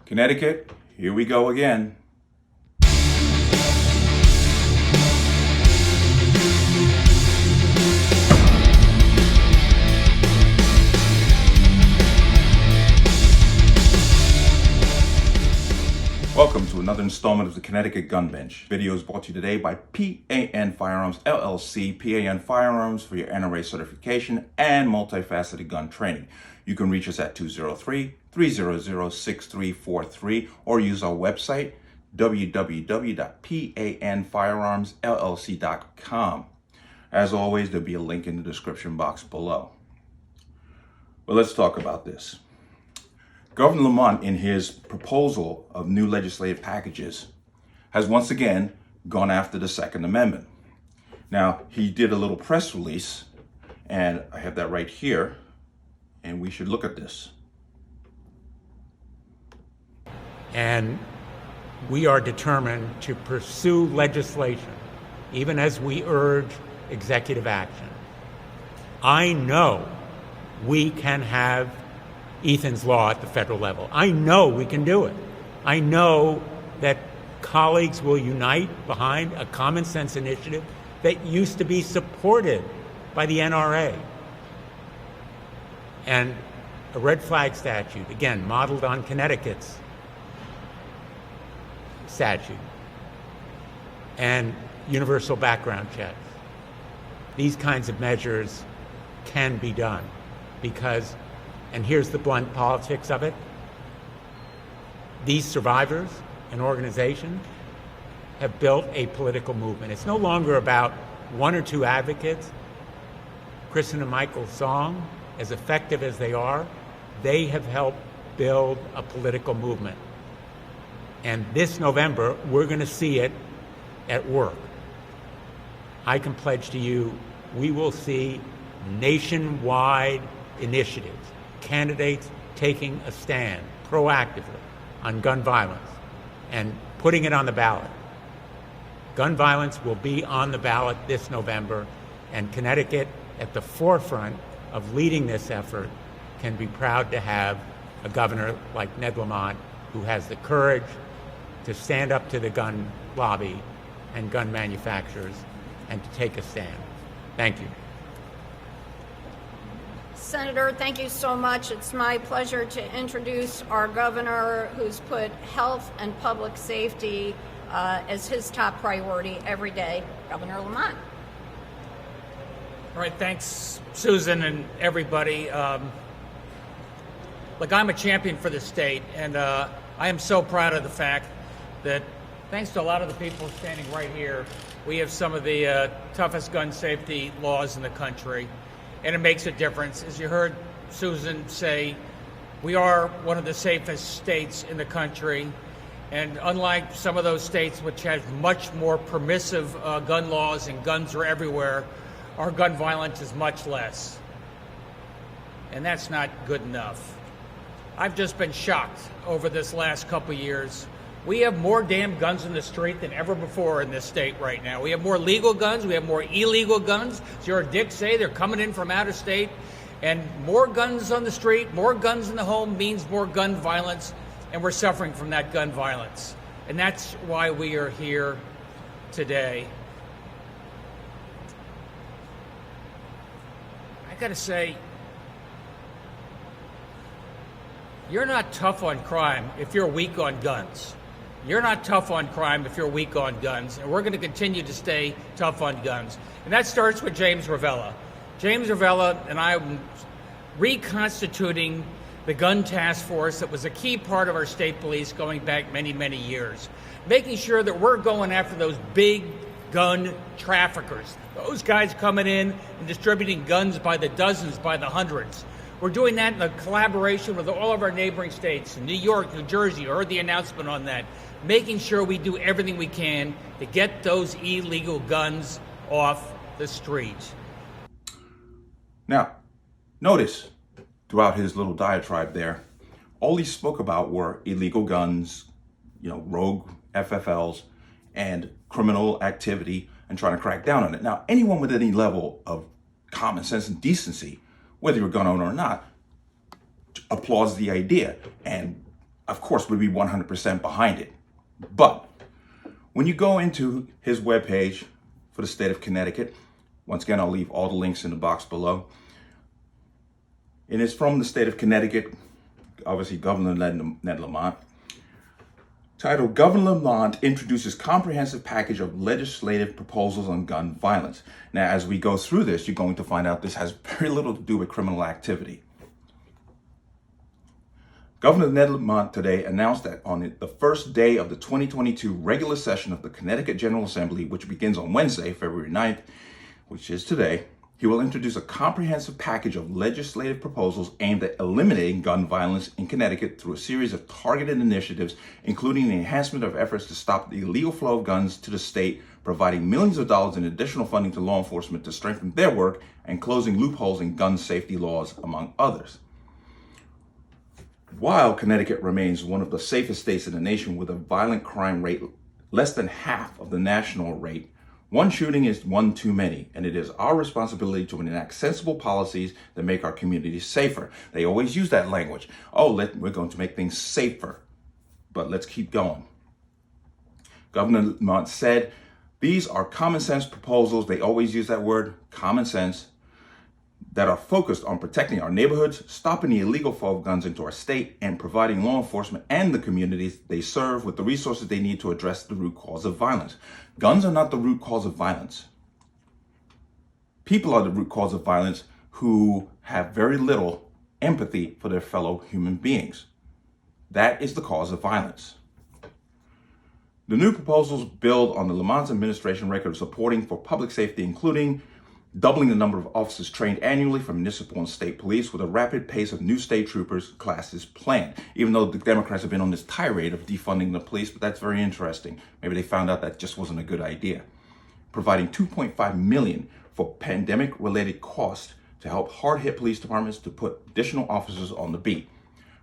Connecticut, here we go again. Welcome to another installment of the Connecticut Gun Bench. Video is brought to you today by P.A.N. Firearms, LLC. P.A.N. Firearms for your NRA certification and multifaceted gun training. You can reach us at 203-300-6343 or use our website, www.panfirearmsllc.com. As always, there'll be a link in the description box below. Well, let's talk about this. Governor Lamont, in his proposal of new legislative packages, has once again gone after the Second Amendment. Now, he did a little press release, and I have that right here, and we should look at this. And we are determined to pursue legislation, even as we urge executive action. I know we can have Ethan's Law at the federal level. I know we can do it. I know that colleagues will unite behind a common sense initiative that used to be supported by the NRA. And a red flag statute, again, modeled on Connecticut's statute, and universal background checks. These kinds of measures can be done because, and here's the blunt politics of it, these survivors and organizations have built a political movement. It's no longer about one or two advocates. Kristen and Michael's song, as effective as they are, they have helped build a political movement. And this November, we're going to see it at work. I can pledge to you, we will see nationwide initiatives, candidates taking a stand proactively on gun violence and putting it on the ballot. Gun violence will be on the ballot this November, and Connecticut, at the forefront of leading this effort, can be proud to have a governor like Ned Lamont who has the courage to stand up to the gun lobby and gun manufacturers and to take a stand. Thank you. Senator, thank you so much. It's my pleasure to introduce our governor who's put health and public safety as his top priority every day, Governor Lamont. All right, thanks, Susan and everybody. Look, I'm a champion for the state, and I am so proud of the fact that thanks to a lot of the people standing right here, we have some of the toughest gun safety laws in the country, and it makes a difference. As you heard Susan say, we are one of the safest states in the country, and unlike some of those states which have much more permissive gun laws and guns are everywhere, our gun violence is much less, and that's not good enough. I've just been shocked over this last couple years. We have more damn guns in the street than ever before in this state right now. We have more legal guns, we have more illegal guns. As you heard Dick say, they're coming in from out of state. And more guns on the street, more guns in the home means more gun violence, and we're suffering from that gun violence. And that's why we are here today. I gotta say, you're not tough on crime if you're weak on guns. You're not tough on crime if you're weak on guns, and we're going to continue to stay tough on guns. And that starts with James Ravella. James Ravella and I are reconstituting the gun task force that was a key part of our state police going back many, many years, making sure that we're going after those big gun traffickers, those guys coming in and distributing guns by the dozens, by the hundreds. We're doing that in a collaboration with all of our neighboring states, New York, New Jersey. You heard the announcement on that. Making sure we do everything we can to get those illegal guns off the street. Now, notice throughout his little diatribe there, all he spoke about were illegal guns, rogue FFLs, and criminal activity, and trying to crack down on it. Now, anyone with any level of common sense and decency, whether you're a gun owner or not, applauds the idea. And of course, would be 100% behind it. But when you go into his webpage for the state of Connecticut, once again, I'll leave all the links in the box below. It is from the state of Connecticut, obviously Governor Ned Lamont, titled, Governor Lamont introduces comprehensive package of legislative proposals on gun violence. Now, as we go through this, you're going to find out this has very little to do with criminal activity. Governor Ned Lamont today announced that on the first day of the 2022 regular session of the Connecticut General Assembly, which begins on Wednesday, February 9th, which is today, he will introduce a comprehensive package of legislative proposals aimed at eliminating gun violence in Connecticut through a series of targeted initiatives, including the enhancement of efforts to stop the illegal flow of guns to the state, providing millions of dollars in additional funding to law enforcement to strengthen their work, and closing loopholes in gun safety laws, among others. While Connecticut remains one of the safest states in the nation with a violent crime rate less than half of the national rate, one shooting is one too many, and it is our responsibility to enact sensible policies that make our communities safer. They always use that language. We're going to make things safer, but let's keep going. Governor Lamont said, these are common sense proposals. They always use that word, common sense, that are focused on protecting our neighborhoods, stopping the illegal flow of guns into our state, and providing law enforcement and the communities they serve with the resources they need to address the root cause of violence. Guns are not the root cause of violence. People are the root cause of violence who have very little empathy for their fellow human beings. That is the cause of violence. The new proposals build on the Lamont administration record of supporting for public safety, including doubling the number of officers trained annually for municipal and state police with a rapid pace of new state troopers classes planned. Even though the Democrats have been on this tirade of defunding the police, but that's very interesting. Maybe they found out that just wasn't a good idea. Providing $2.5 million for pandemic-related costs to help hard-hit police departments to put additional officers on the beat.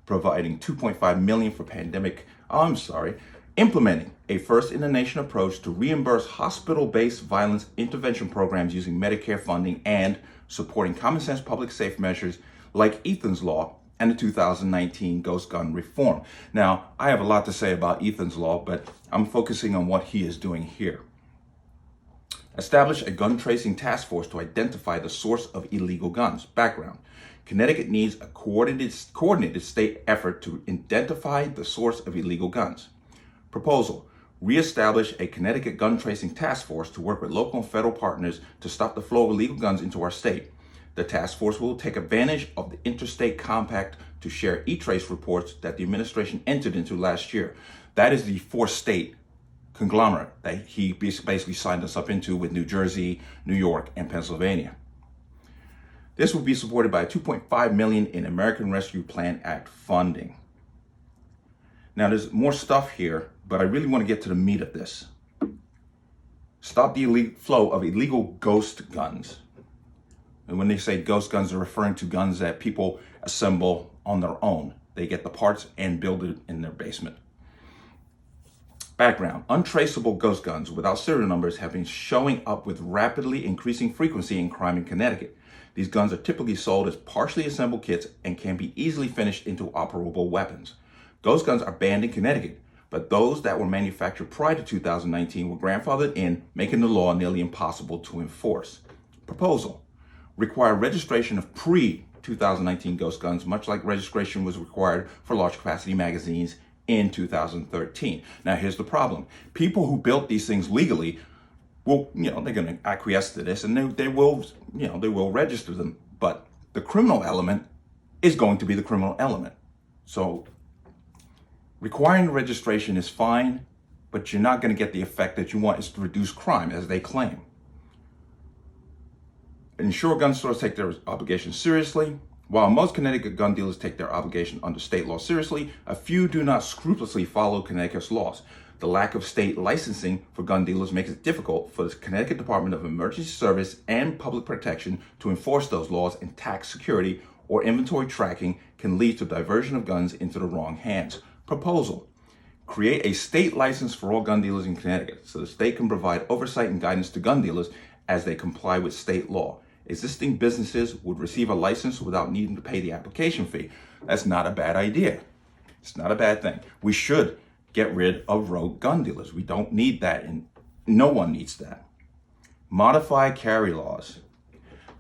Providing $2.5 million for implementing a first-in-the-nation approach to reimburse hospital-based violence intervention programs using Medicare funding, and supporting common-sense public safety measures like Ethan's Law and the 2019 Ghost Gun Reform. Now, I have a lot to say about Ethan's Law, but I'm focusing on what he is doing here. Establish a gun tracing task force to identify the source of illegal guns. Background. Connecticut needs a coordinated state effort to identify the source of illegal guns. Proposal. Reestablish a Connecticut gun tracing task force to work with local and federal partners to stop the flow of illegal guns into our state. The task force will take advantage of the interstate compact to share e-trace reports that the administration entered into last year. That is the four-state conglomerate that he basically signed us up into with New Jersey, New York, and Pennsylvania. This will be supported by $2.5 million in American Rescue Plan Act funding. Now, there's more stuff here, but I really want to get to the meat of this. Stop the illegal flow of illegal ghost guns. And when they say ghost guns, they're referring to guns that people assemble on their own. They get the parts and build it in their basement. Background. Untraceable ghost guns without serial numbers have been showing up with rapidly increasing frequency in crime in Connecticut. These guns are typically sold as partially assembled kits and can be easily finished into operable weapons. Ghost guns are banned in Connecticut, but those that were manufactured prior to 2019 were grandfathered in, making the law nearly impossible to enforce. Proposal. Require registration of pre-2019 ghost guns, much like registration was required for large capacity magazines in 2013. Now, here's the problem. People who built these things legally will, they're going to acquiesce to this, and they will register them. But the criminal element is going to be the criminal element. So requiring registration is fine, but you're not going to get the effect that you want, is to reduce crime, as they claim. Ensure gun stores take their obligations seriously. While most Connecticut gun dealers take their obligation under state law seriously, a few do not scrupulously follow Connecticut's laws. The lack of state licensing for gun dealers makes it difficult for the Connecticut Department of Emergency Service and Public Protection to enforce those laws, and tax security or inventory tracking can lead to diversion of guns into the wrong hands. Proposal. Create a state license for all gun dealers in Connecticut so the state can provide oversight and guidance to gun dealers as they comply with state law. Existing businesses would receive a license without needing to pay the application fee. That's not a bad idea. It's not a bad thing. We should get rid of rogue gun dealers. We don't need that, and no one needs that. Modify carry laws.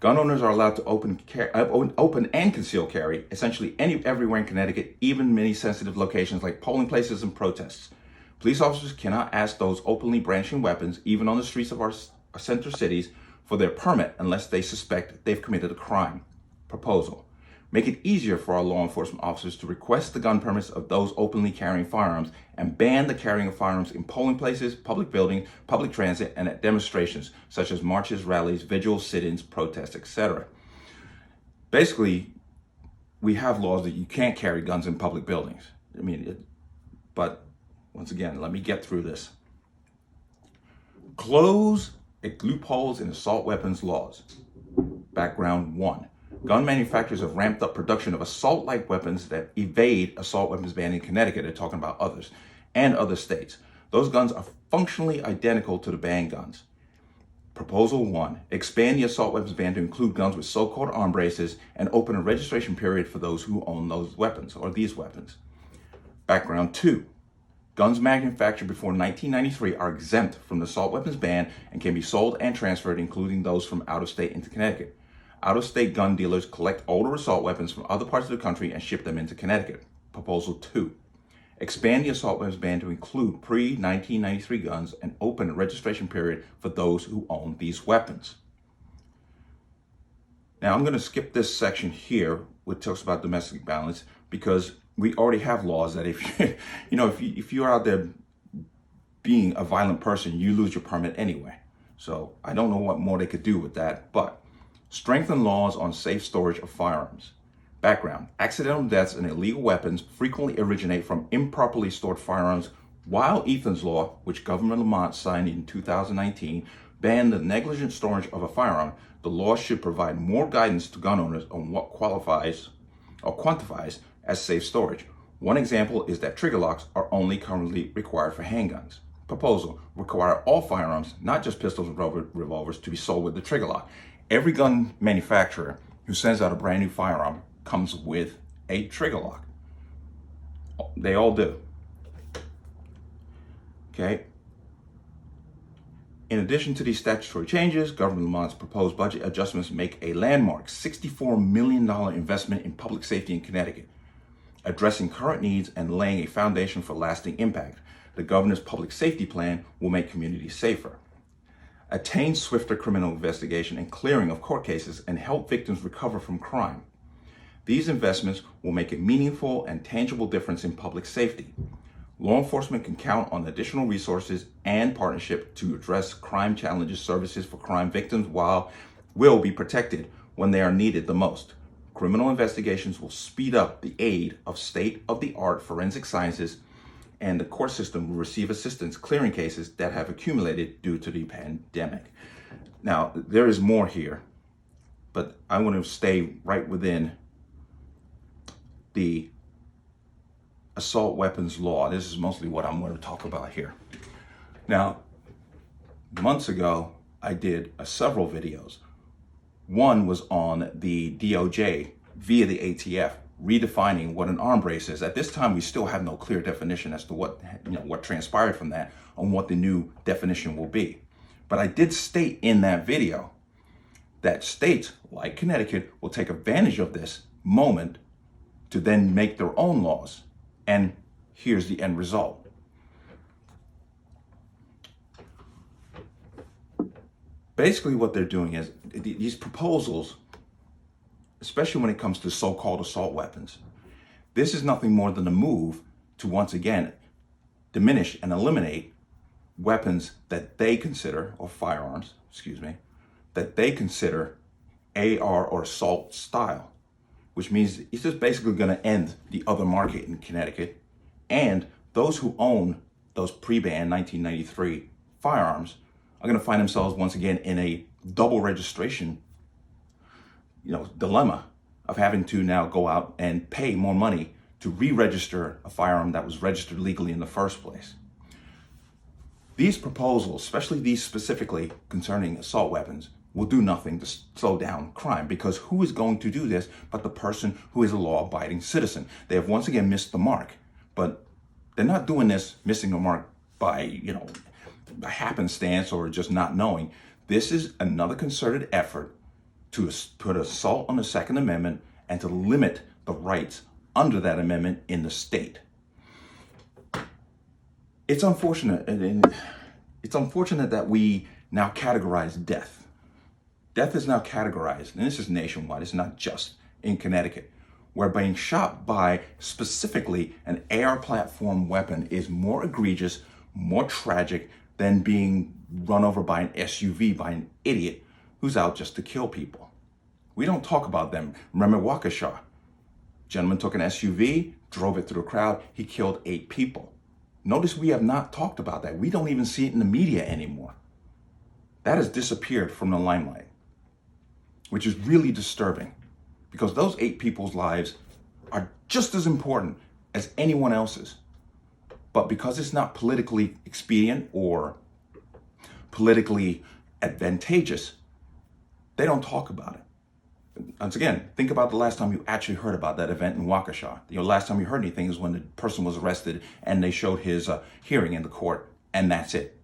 Gun owners are allowed to open and conceal carry essentially everywhere in Connecticut, even many sensitive locations like polling places and protests. Police officers cannot ask those openly brandishing weapons, even on the streets of our center cities, for their permit unless they suspect they've committed a crime. Proposal. Make it easier for our law enforcement officers to request the gun permits of those openly carrying firearms, and ban the carrying of firearms in polling places, public buildings, public transit, and at demonstrations such as marches, rallies, vigils, sit-ins, protests, etc. Basically, we have laws that you can't carry guns in public buildings. But once again, let me get through this. Close loopholes in assault weapons laws. Background 1. Gun manufacturers have ramped up production of assault-like weapons that evade assault weapons ban in Connecticut. They're talking about others and other states. Those guns are functionally identical to the banned guns. Proposal 1. Expand the assault weapons ban to include guns with so-called arm braces and open a registration period for those who own those weapons or these weapons. Background 2. Guns manufactured before 1993 are exempt from the assault weapons ban and can be sold and transferred, including those from out of state into Connecticut. Out-of-state gun dealers collect older assault weapons from other parts of the country and ship them into Connecticut. Proposal 2. Expand the assault weapons ban to include pre-1993 guns and open a registration period for those who own these weapons. Now I'm going to skip this section here, which talks about domestic violence, because we already have laws that if you're out there being a violent person, you lose your permit anyway. So I don't know what more they could do with that, but strengthen laws on safe storage of firearms. Background. Accidental deaths and illegal weapons frequently originate from improperly stored firearms, while Ethan's Law, which Governor Lamont signed in 2019, banned the negligent storage of a firearm. The law should provide more guidance to gun owners on what qualifies or quantifies as safe storage. One example is that trigger locks are only currently required for handguns. Proposal. Require all firearms, not just pistols and revolvers, to be sold with the trigger lock. Every gun manufacturer who sends out a brand new firearm comes with a trigger lock. They all do. Okay. In addition to these statutory changes, Governor Lamont's proposed budget adjustments make a landmark $64 million investment in public safety in Connecticut, addressing current needs and laying a foundation for lasting impact. The governor's public safety plan will make communities safer, attain swifter criminal investigation and clearing of court cases, and help victims recover from crime. These investments will make a meaningful and tangible difference in public safety. Law enforcement can count on additional resources and partnership to address crime challenges. Services for crime victims will be protected when they are needed the most. Criminal investigations will speed up the aid of state-of-the-art forensic sciences, and the court system will receive assistance clearing cases that have accumulated due to the pandemic. Now, there is more here, but I want to stay right within the assault weapons law. This is mostly what I'm going to talk about here. Now, months ago, I did several videos. One was on the DOJ via the ATF, redefining what an arm brace is. At this time, we still have no clear definition as to what transpired from that, on what the new definition will be. But I did state in that video that states like Connecticut will take advantage of this moment to then make their own laws. And here's the end result. Basically what they're doing is these proposals, especially when it comes to so-called assault weapons, this is nothing more than a move to once again diminish and eliminate weapons that they consider, or firearms, that they consider AR or assault style, which means it's just basically going to end the other market in Connecticut. And those who own those pre-ban 1993 firearms are going to find themselves once again in a double registration, dilemma of having to now go out and pay more money to re-register a firearm that was registered legally in the first place. These proposals, especially these specifically concerning assault weapons, will do nothing to slow down crime, because who is going to do this but the person who is a law-abiding citizen? They have once again missed the mark. but they're not doing this missing a mark by, by happenstance or just not knowing. This is another concerted effort to put assault on the Second Amendment and to limit the rights under that amendment in the state. It's unfortunate, and it's unfortunate that we now categorize death. Death is now categorized, and this is nationwide, it's not just in Connecticut, where being shot by specifically an AR platform weapon is more egregious, more tragic than being run over by an SUV by an idiot who's out just to kill people. We don't talk about them. Remember Waukesha? Gentleman took an SUV, drove it through the crowd, he killed 8 people. Notice we have not talked about that. We don't even see it in the media anymore. That has disappeared from the limelight, which is really disturbing because those 8 people's lives are just as important as anyone else's. But because it's not politically expedient or politically advantageous, they don't talk about it. Once again, think about the last time you actually heard about that event in Waukesha. Last time you heard anything is when the person was arrested and they showed his hearing in the court, and that's it.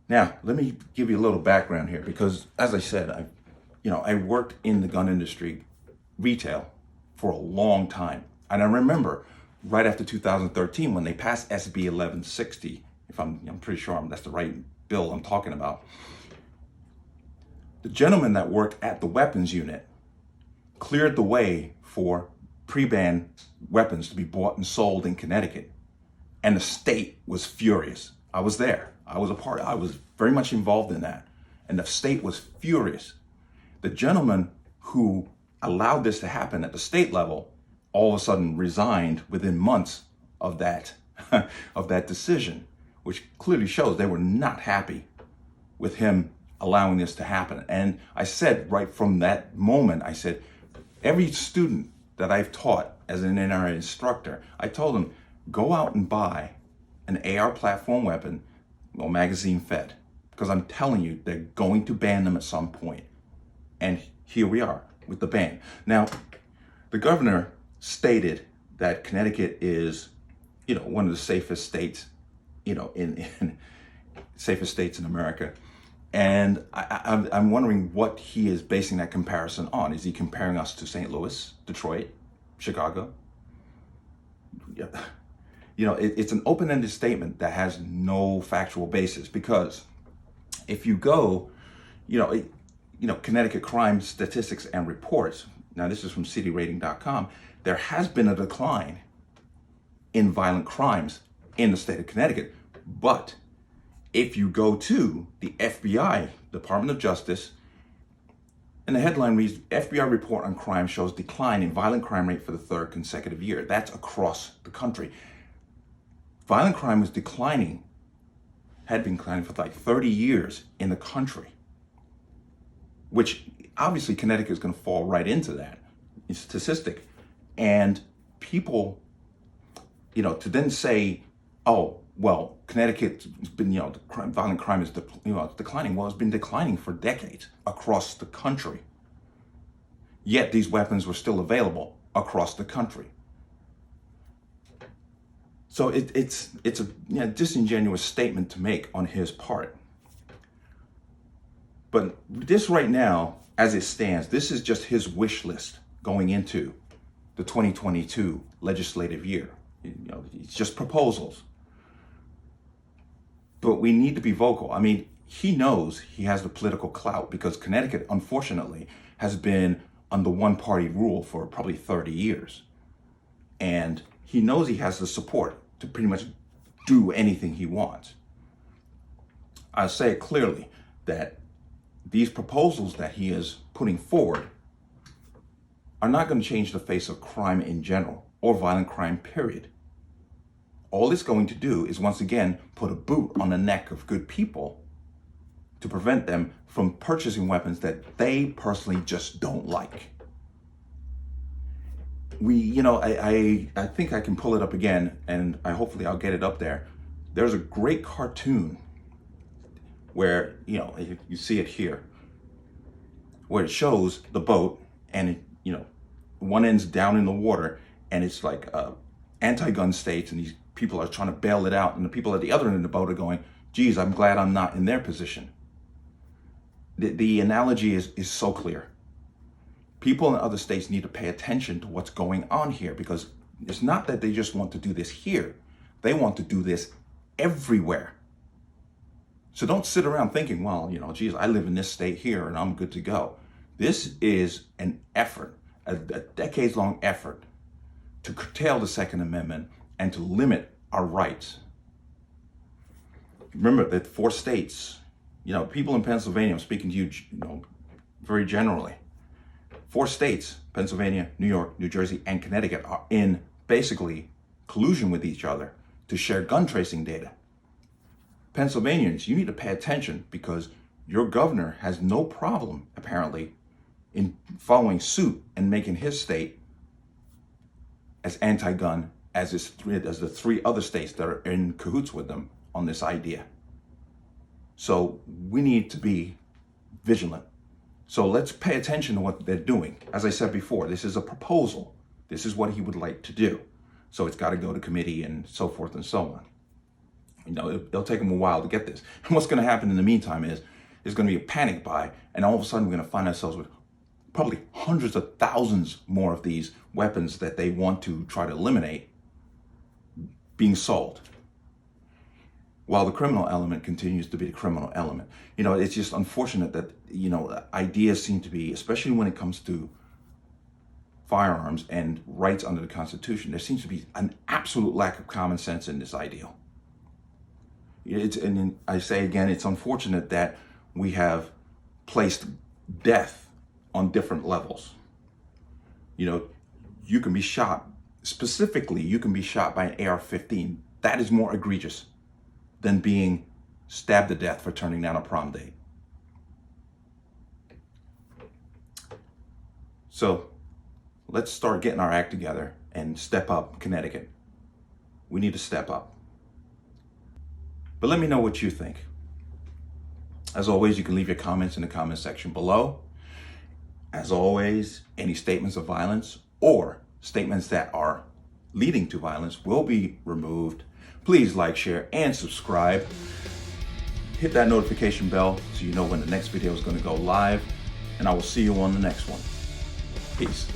Now, let me give you a little background here because, as I said, I worked in the gun industry, retail, for a long time. And I remember right after 2013 when they passed SB 1160, I'm pretty sure that's the right bill I'm talking about. The gentleman that worked at the weapons unit cleared the way for pre-ban weapons to be bought and sold in Connecticut. And the state was furious. I was there. I was very much involved in that. And the state was furious. The gentleman who allowed this to happen at the state level all of a sudden resigned within months of that of that decision, which clearly shows they were not happy with him allowing this to happen. And I said right from that moment, I said, every student that I've taught as an NRA instructor, I told them, go out and buy an AR platform weapon, magazine fed, because I'm telling you, they're going to ban them at some point. And here we are with the ban. Now, the governor stated that Connecticut is, one of the safest states, in safest states in America. And I'm wondering what he is basing that comparison on. Is he comparing us to St. Louis, Detroit, Chicago? Yeah. It's an open-ended statement that has no factual basis because if you go, Connecticut crime statistics and reports, now this is from cityrating.com, there has been a decline in violent crimes in the state of Connecticut. But if you go to the FBI, Department of Justice, and the headline reads, FBI report on crime shows decline in violent crime rate for the 3rd consecutive year. That's across the country. Violent crime was declining, had been declining for like 30 years in the country, which obviously Connecticut is going to fall right into that statistic. And people, to then say, oh, well, Connecticut's been, violent crime is declining. Well, it's been declining for decades across the country. Yet these weapons were still available across the country. So it's a disingenuous statement to make on his part. But this right now, as it stands, this is just his wish list going into the 2022 legislative year. It's just proposals. But we need to be vocal. I mean, he knows he has the political clout because Connecticut, unfortunately, has been under one-party rule for probably 30 years. And he knows he has the support to pretty much do anything he wants. I say it clearly that these proposals that he is putting forward are not going to change the face of crime in general or violent crime, period. All it's going to do is once again put a boot on the neck of good people to prevent them from purchasing weapons that they personally just don't like. I think I can pull it up again, and hopefully I'll get it up there. There's a great cartoon where, you see it here, where it shows the boat and one end's down in the water and it's like anti-gun states, and these people are trying to bail it out, and the people at the other end of the boat are going, geez, I'm glad I'm not in their position. The analogy is so clear. People in other states need to pay attention to what's going on here, because it's not that they just want to do this here. They want to do this everywhere. So don't sit around thinking, well, geez, I live in this state here and I'm good to go. This is an effort, a decades-long effort to curtail the Second Amendment and to limit our rights. Remember that 4 states, people in Pennsylvania, I'm speaking to you, very generally. 4 states, Pennsylvania, New York, New Jersey, and Connecticut, are in basically collusion with each other to share gun tracing data. Pennsylvanians, you need to pay attention, because your governor has no problem, apparently, in following suit and making his state as anti-gun as the 3 other states that are in cahoots with them on this idea. So we need to be vigilant. So let's pay attention to what they're doing. As I said before, this is a proposal. This is what he would like to do. So it's got to go to committee and so forth and so on. It'll take them a while to get this. And what's going to happen in the meantime is there's going to be a panic buy, and all of a sudden we're going to find ourselves with probably hundreds of thousands more of these weapons that they want to try to eliminate being sold, while the criminal element continues to be the criminal element. It's just unfortunate that, ideas seem to be, especially when it comes to firearms and rights under the Constitution, there seems to be an absolute lack of common sense in this ideal. And I say again, it's unfortunate that we have placed death on different levels. You can be shot, specifically, you can be shot by an AR-15. That is more egregious than being stabbed to death for turning down a prom date. So let's start getting our act together and step up, Connecticut. We need to step up. But let me know what you think. As always, you can leave your comments in the comment section below. As always, any statements of violence or statements that are leading to violence will be removed. Please like, share, and subscribe. Hit that notification bell so you know when the next video is going to go live. And I will see you on the next one. Peace.